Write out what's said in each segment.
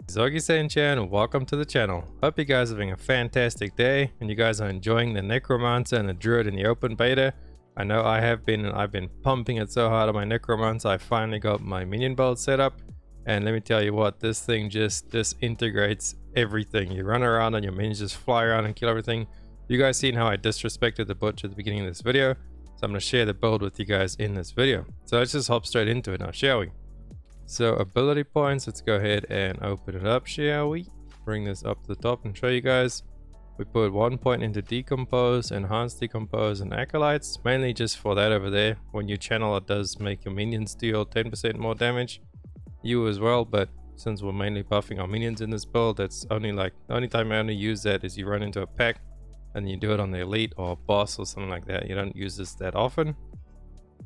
It's Augiesaint here and welcome to the channel. Hope you guys are having a fantastic day and you guys are enjoying the Necromancer and the Druid in the open beta. I know I have been, and I've been pumping it so hard on my Necromancer. I finally got my Minnion build set up, and let me tell you what, this thing just disintegrates everything. You run around and your minions just fly around and kill everything. You guys seen how I disrespected the butcher at the beginning of this video, so I'm going to share the build with you guys in this video. So let's just hop straight into it now, shall we? So ability points, let's go ahead and open it up, shall we? Bring this up to the top and show you guys. We put 1 point into decompose, enhance decompose, and acolytes, mainly just for that over there. When you channel, it does make your minions deal 10% more damage, you as well, but since we're mainly buffing our minions in this build, that's only like the only time I only use that is you run into a pack and you do it on the elite or boss or something like that. You don't use this that often.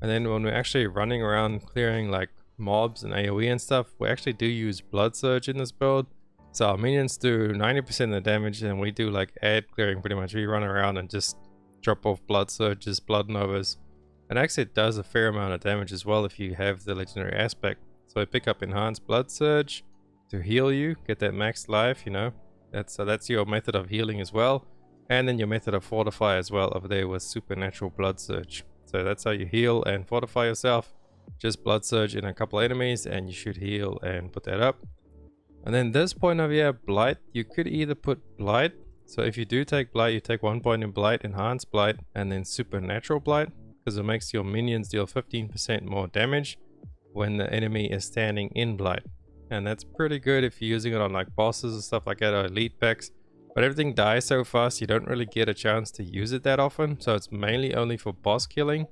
And then when we're actually running around clearing like mobs and AoE and stuff, we actually do use blood surge in this build. So our minions do 90% of the damage and we do like ad clearing pretty much. We run around and just drop off blood surges, blood novas, and actually it does a fair amount of damage as well if you have the legendary aspect. So I pick up enhanced blood surge to heal you, get that max life, you know. That's your method of healing as well, and then your method of fortify as well over there with supernatural blood surge. So that's how you heal and fortify yourself. Just blood surge in a couple of enemies and you should heal and put that up. And then this point over here, blight, you could either put blight. So if you do take blight, you take 1 point in blight, enhanced blight, and then supernatural blight, because it makes your minions deal 15% more damage when the enemy is standing in blight. And that's pretty good if you're using it on like bosses and stuff like that, or elite packs. But everything dies so fast you don't really get a chance to use it that often, so it's mainly only for boss killing.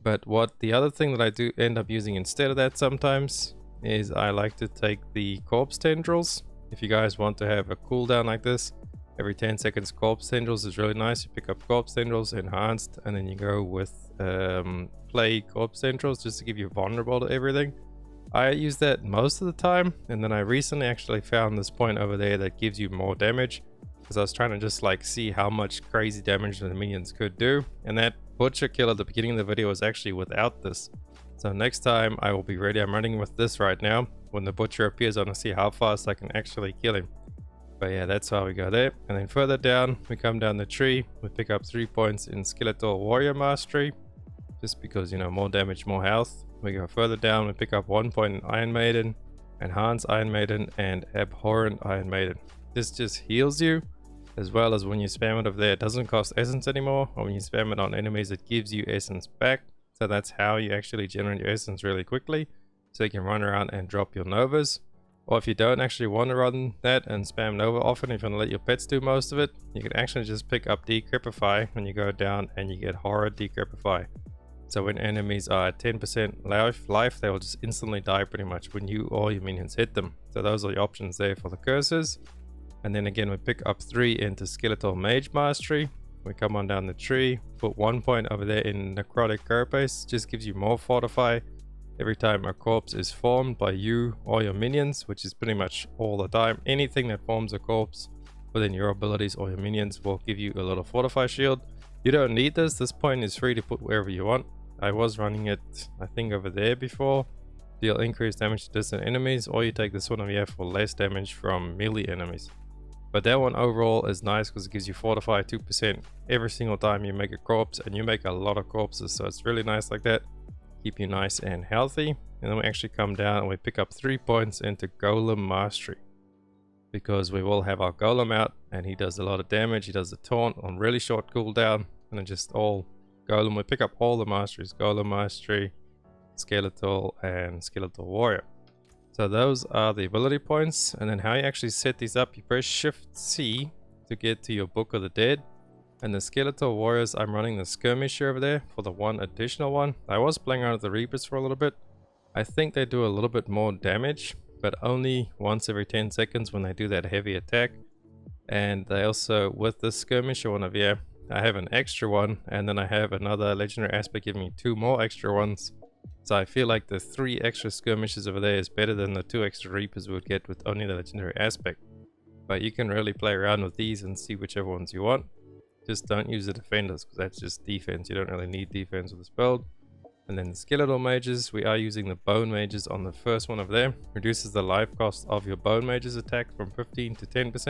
But what the other thing that I do end up using instead of that sometimes is I like to take the corpse tendrils. If you guys want to have a cooldown like this, every 10 seconds corpse tendrils is really nice. You pick up corpse tendrils, enhanced, and then you go with play corpse tendrils just to give you vulnerable to everything. I use that most of the time, and then I recently actually found this point over there that gives you more damage, because I was trying to just like see how much crazy damage the minions could do, and that butcher kill at the beginning of the video was actually without this. So next time I will be ready. I'm running with this right now. When the butcher appears, I want to see how fast I can actually kill him. But yeah, that's how we go there. And then further down, we come down the tree. We pick up 3 points in skeletal warrior mastery, just because, you know, more damage, more health. We go further down, we pick up 1 point in Iron Maiden, enhanced Iron Maiden, and abhorrent Iron Maiden. This just heals you, as well as when you spam it over there, it doesn't cost essence anymore, or when you spam it on enemies, it gives you essence back. So that's how you actually generate your essence really quickly, so you can run around and drop your novas. Or if you don't actually want to run that and spam nova often, if you want to let your pets do most of it, you can actually just pick up decrepify when you go down and you get horror decrepify. So when enemies are at 10% life, they will just instantly die pretty much when you or your minions hit them. So those are the options there for the curses. And then again, we pick up 3 into skeletal mage mastery. We come on down the tree, put 1 point over there in necrotic carapace, just gives you more fortify every time a corpse is formed by you or your minions, which is pretty much all the time. Anything that forms a corpse within your abilities or your minions will give you a little fortify shield. You don't need this. This point is free to put wherever you want. I was running it, I think, over there before. Deal increased damage to distant enemies, or you take this one over here for less damage from melee enemies. But that one overall is nice because it gives you fortify 2% every single time you make a corpse, and you make a lot of corpses, so it's really nice like that. Keep you nice and healthy. And then we actually come down and we pick up 3 points into golem mastery, because we will have our golem out and he does a lot of damage. He does the taunt on really short cooldown, and then just all golem. We pick up all the masteries: golem mastery, skeletal, and skeletal warrior. So those are the ability points. And then how you actually set these up, you press Shift C to get to your Book of the Dead. And the skeletal warriors, I'm running the skirmisher over there for the one additional one. I was playing around with the reapers for a little bit. I think they do a little bit more damage, but only once every 10 seconds when they do that heavy attack. And they also, with the skirmisher one over here, I have an extra one, and then I have another legendary aspect giving me 2 more extra ones. So I feel like the 3 extra skirmishes over there is better than the 2 extra reapers we would get with only the legendary aspect. But you can really play around with these and see whichever ones you want. Just don't use the defenders, because that's just defense. You don't really need defense with this build. And then the skeletal mages, we are using the bone mages on the first one over there. Reduces the life cost of your bone mages attack from 15 to 10%.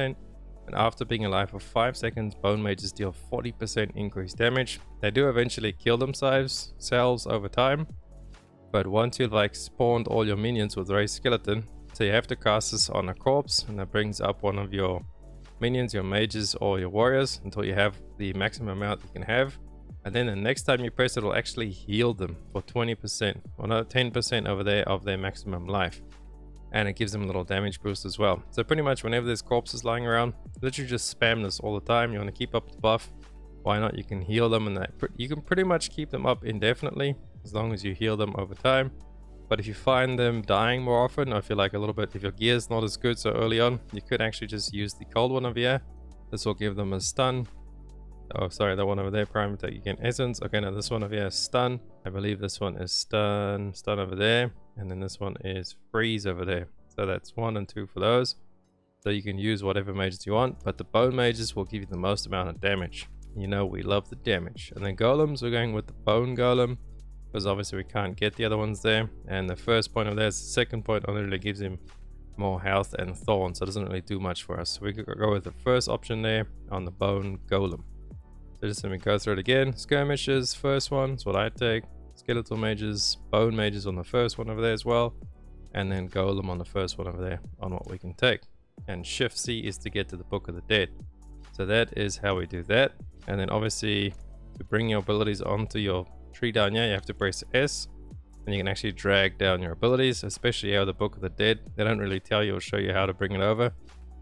And after being alive for 5 seconds, bone mages deal 40% increased damage. They do eventually kill themselves over time. But once you've like spawned all your minions with raised skeleton, so you have to cast this on a corpse, and that brings up one of your minions, your mages or your warriors, until you have the maximum amount you can have. And then the next time you press it, will actually heal them for 20%, or no, 10% over there of their maximum life. And it gives them a little damage boost as well. So pretty much whenever there's corpses lying around, literally just spam this all the time. You want to keep up the buff. Why not? You can heal them, and that you can pretty much keep them up indefinitely as long as you heal them over time. But if you find them dying more often, or if you're like a little bit, if your gear's not as good so early on, you could actually just use the cold one over here. This will give them a stun. Oh, sorry, that one over there, prime attack, you get essence. Okay, now this one over here is stun. I believe this one is stun over there. And then this one is freeze over there. So that's 1 and 2 for those. So you can use whatever mages you want, but the bone mages will give you the most amount of damage. You know, we love the damage. And then golems, we're going with the bone golem, because obviously we can't get the other ones there. And the first point of there is the second point only really gives him more health and thorn, so it doesn't really do much for us. So we could go with the first option there on the bone golem. So just let me go through it again. Skirmishes, first one is what I take. Skeletal mages, bone mages on the first one over there as well. And then golem on the first one over there on what we can take. And shift C is to get to the Book of the Dead. So that is how we do that. And then obviously to bring your abilities onto your tree down here, you have to press S. And you can actually drag down your abilities, especially out of the Book of the Dead. They don't really tell you or show you how to bring it over.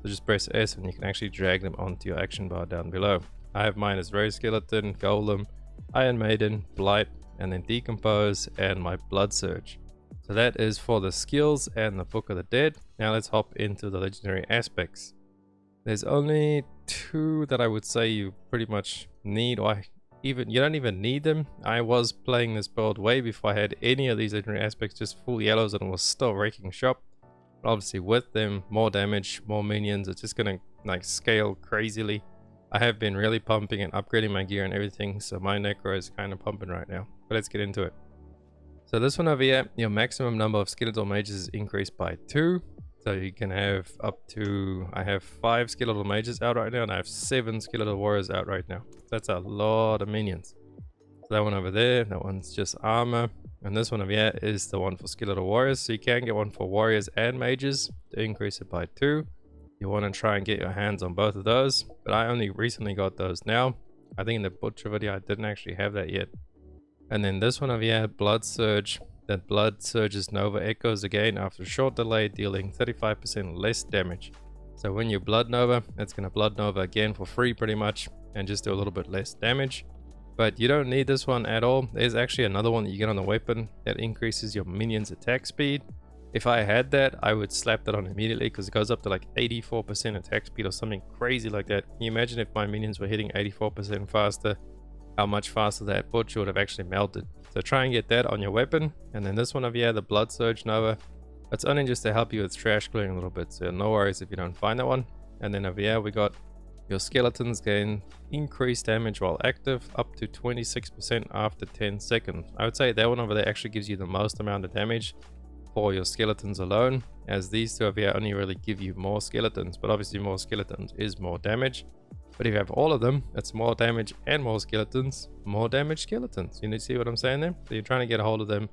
So just press S and you can actually drag them onto your action bar down below. I have mine as Raised Skeleton, Golem, Iron Maiden, Blight, and then Decompose, and my Blood Surge. So that is for the skills and the Book of the Dead. Now let's hop into the legendary aspects. There's only 2 that I would say you pretty much need, or you don't even need them. I was playing this build way before I had any of these legendary aspects, just full yellows, and was still raking shop. But obviously with them, more damage, more minions, it's just gonna like scale crazily. I have been really pumping and upgrading my gear and everything, so my necro is kind of pumping right now. But let's get into it. So this one over here, your maximum number of skeletal mages is increased by 2. So you can have up to, I have 5 skeletal mages out right now, and I have 7 skeletal warriors out right now. That's a lot of minions. So that one over there, that one's just armor. And this one over here is the one for skeletal warriors. So you can get one for warriors and mages to increase it by 2. You want to try and get your hands on both of those, but I only recently got those now. I think in the butcher video I didn't actually have that yet. And then this one over here, Blood Surge. That Blood Surge's Nova echoes again after a short delay, dealing 35% less damage. So when you Blood Nova, it's going to Blood Nova again for free pretty much, and just do a little bit less damage. But you don't need this one at all. There's actually another one that you get on the weapon that increases your minion's attack speed. If I had that, I would slap that on immediately, because it goes up to like 84% attack speed or something crazy like that. Can you imagine if my minions were hitting 84% faster, how much faster that butcher would have actually melted? So try and get that on your weapon. And then this one over here, the Blood Surge Nova, it's only just to help you with trash clearing a little bit, so no worries if you don't find that one. And then over here we got your skeletons gain increased damage while active, up to 26% after 10 seconds. I would say that one over there actually gives you the most amount of damage for your skeletons alone, as these two over here only really give you more skeletons, but obviously more skeletons is more damage. But if you have all of them, it's more damage and more skeletons, more damage skeletons. You need to see what I'm saying there? So you're trying to get a hold of them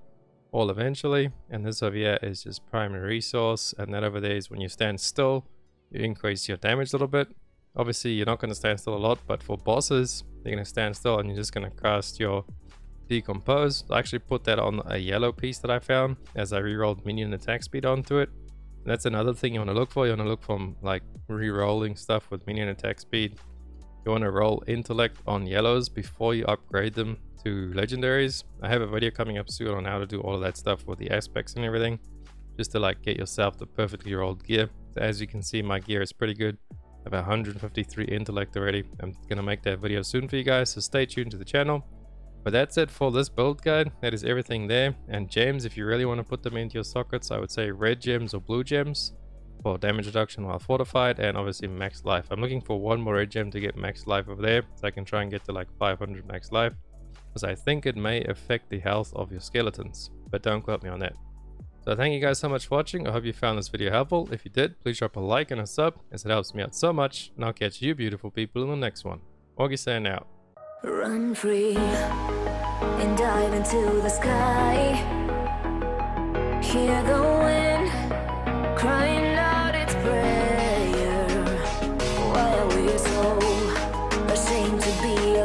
all eventually. And this over here is just primary resource, and that over there is when you stand still, you increase your damage a little bit. Obviously you're not going to stand still a lot, but for bosses, they're going to stand still and you're just going to cast your Decompose. I actually put that on a yellow piece that I found as I rerolled minion attack speed onto it. And that's another thing you want to look for. You want to look for like rerolling stuff with minion attack speed. You want to roll intellect on yellows before you upgrade them to legendaries. I have a video coming up soon on how to do all of that stuff with the aspects and everything, just to like get yourself the perfectly rolled gear. So as you can see, my gear is pretty good. I have 153 intellect already. I'm gonna make that video soon for you guys, so stay tuned to the channel. But that's it for this build guide. That is everything there. And gems, if you really want to put them into your sockets, I would say red gems or blue gems for damage reduction while fortified, and obviously max life. I'm looking for one more red gem to get max life over there, so I can try and get to like 500 max life. as I think it may affect the health of your skeletons, but don't quote me on that. So thank you guys so much for watching. I hope you found this video helpful. If you did, please drop a like and a sub, as it helps me out so much, and I'll catch you beautiful people in the next one. Augiesaint out. Run free and dive into the sky. Hear the